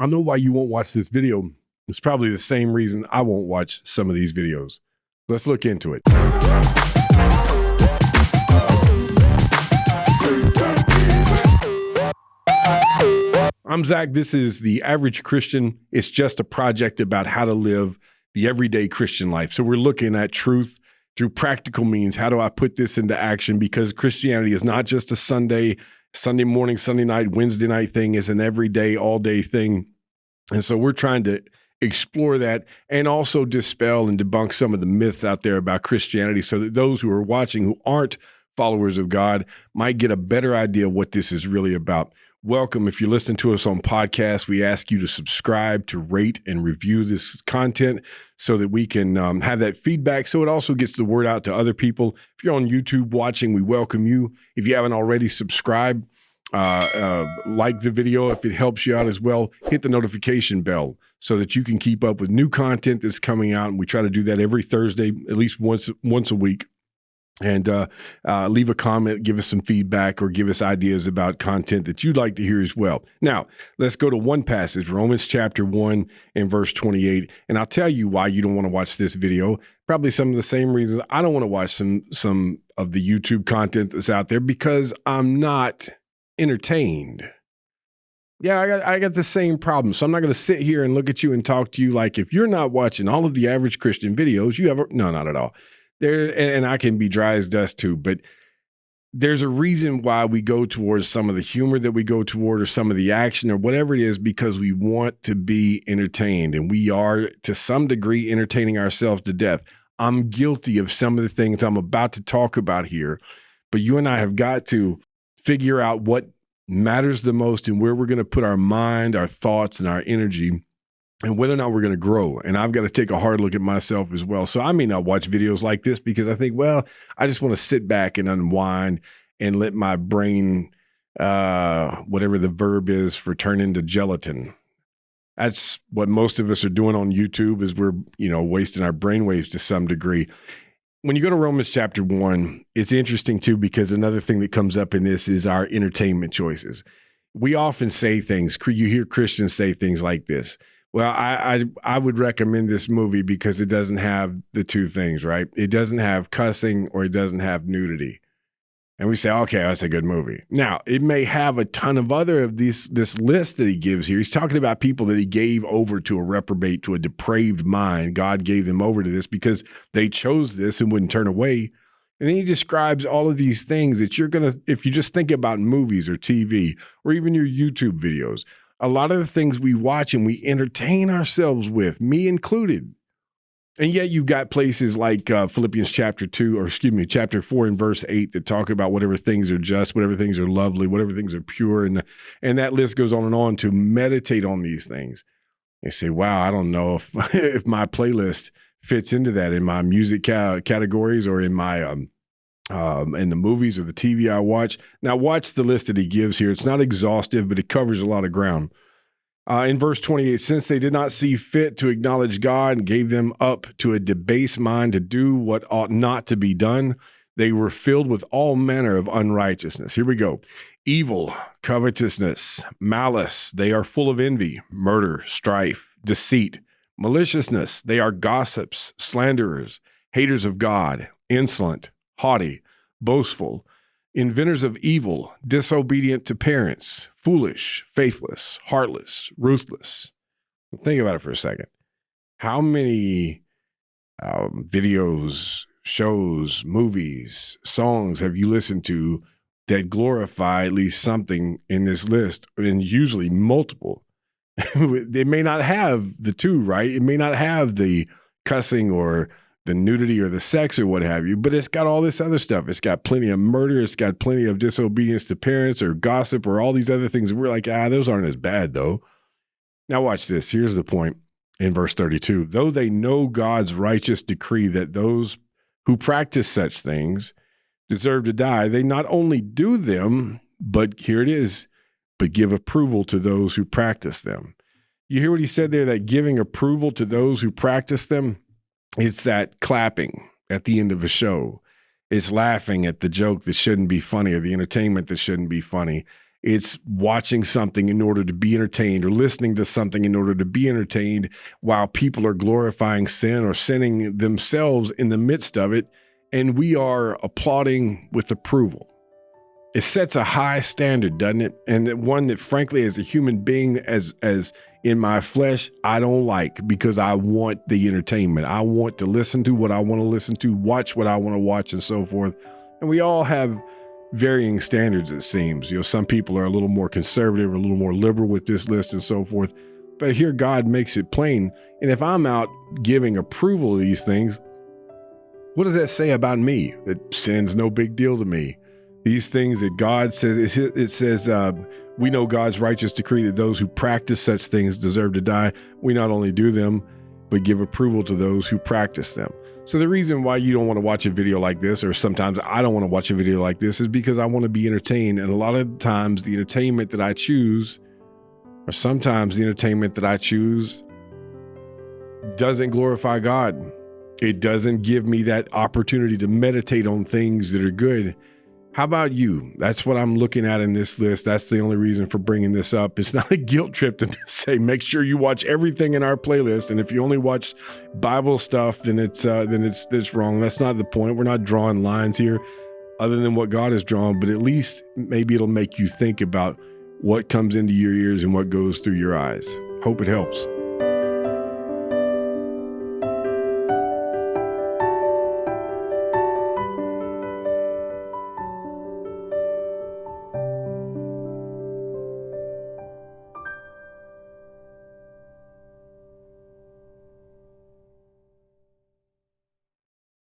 I know why you won't watch this video. It's probably the same reason I won't watch some of these videos. Let's look into it. I'm Zach. This is The Average Christian. It's just a project about how to live the everyday Christian life. So we're looking at truth through practical means. How do I put this into action? Because Christianity is not just a Sunday morning, Sunday night, Wednesday night thing. It's an everyday, all day thing. And so we're trying to explore that and also dispel and debunk some of the myths out there about Christianity so that those who are watching who aren't followers of God might get a better idea of what this is really about. Welcome. If you're listening to us on podcasts, we ask you to subscribe, to rate and review this content so that we can have that feedback so it also gets the word out to other people. If you're on YouTube watching, we welcome you. If you haven't already, subscribe, like the video if it helps you out as well. Hit the notification bell so that you can keep up with new content that's coming out. And we try to do that every Thursday, at least once a week. And leave a comment, give us some feedback, or give us ideas about content that you'd like to hear as well. Now, let's go to one passage, Romans chapter 1 and verse 28. And I'll tell you why you don't want to watch this video. Probably some of the same reasons I don't want to watch some of the YouTube content that's out there, because I'm not entertained. Yeah, I got the same problem. So I'm not going to sit here and look at you and talk to you like if you're not watching all of the Average Christian videos, no, not at all. There, and I can be dry as dust too, but there's a reason why we go towards some of the humor that we go toward or some of the action or whatever it is, because we want to be entertained, and we are to some degree entertaining ourselves to death. I'm guilty of some of the things I'm about to talk about here, but you and I have got to figure out what matters the most and where we're going to put our mind, our thoughts, and our energy, and whether or not we're going to grow. And I've got to take a hard look at myself as well. So I may not watch videos like this because I think, well, I just want to sit back and unwind and let my brain, whatever the verb is for turn into gelatin. That's what most of us are doing on YouTube, is we're, wasting our brainwaves to some degree. When you go to Romans chapter 1, it's interesting too, because another thing that comes up in this is our entertainment choices. We often say things, you hear Christians say things like this. Well, I would recommend this movie because it doesn't have the two things, right? It doesn't have cussing or it doesn't have nudity. And we say, okay, that's a good movie. Now, it may have a ton of other of this list that he gives here. He's talking about people that he gave over to a reprobate, to a depraved mind. God gave them over to this because they chose this and wouldn't turn away. And then he describes all of these things that if you just think about movies or TV or even your YouTube videos, a lot of the things we watch and we entertain ourselves with, me included. And yet you've got places like Philippians chapter 4 and verse 8 that talk about whatever things are just, whatever things are lovely, whatever things are pure. And that list goes on and on to meditate on these things. They say, wow, I don't know if my playlist fits into that in my music categories or in my in the movies or the TV I watch. Now, watch the list that he gives here. It's not exhaustive, but it covers a lot of ground. In verse 28, since they did not see fit to acknowledge God and gave them up to a debased mind to do what ought not to be done, they were filled with all manner of unrighteousness. Here we go. Evil, covetousness, malice. They are full of envy, murder, strife, deceit, maliciousness. They are gossips, slanderers, haters of God, insolent, haughty, boastful, inventors of evil, disobedient to parents, foolish, faithless, heartless, ruthless. Think about it for a second. How many videos, shows, movies, songs have you listened to that glorify at least something in this list, and usually multiple? They may not have the two, right? It may not have the cussing or the nudity or the sex or what have you, but it's got all this other stuff. It's got plenty of murder. It's got plenty of disobedience to parents or gossip or all these other things. We're like, those aren't as bad though. Now watch this. Here's the point in verse 32. Though they know God's righteous decree that those who practice such things deserve to die, they not only do them, but here it is, but give approval to those who practice them. You hear what he said there, that giving approval to those who practice them? It's that clapping at the end of a show. It's laughing at the joke that shouldn't be funny or the entertainment that shouldn't be funny. It's watching something in order to be entertained or listening to something in order to be entertained while people are glorifying sin or sinning themselves in the midst of it. And we are applauding with approval. It sets a high standard, doesn't it? And one that, frankly, as a human being, as in my flesh, I don't like, because I want the entertainment. I want to listen to what I want to listen to, watch what I want to watch, and so forth. And we all have varying standards, it seems. Some people are a little more conservative, or a little more liberal with this list and so forth. But here God makes it plain. And if I'm out giving approval of these things, what does that say about me? That sin's no big deal to me. These things that God says, it says, we know God's righteous decree that those who practice such things deserve to die. We not only do them, but give approval to those who practice them. So the reason why you don't want to watch a video like this, or sometimes I don't want to watch a video like this, is because I want to be entertained. And a lot of times the entertainment that I choose, or sometimes the entertainment that I choose, doesn't glorify God. It doesn't give me that opportunity to meditate on things that are good. How about you? That's what I'm looking at in this list. That's the only reason for bringing this up. It's not a guilt trip to say, make sure you watch everything in our playlist. And if you only watch Bible stuff, then it's wrong. That's not the point. We're not drawing lines here other than what God has drawn, but at least maybe it'll make you think about what comes into your ears and what goes through your eyes. Hope it helps.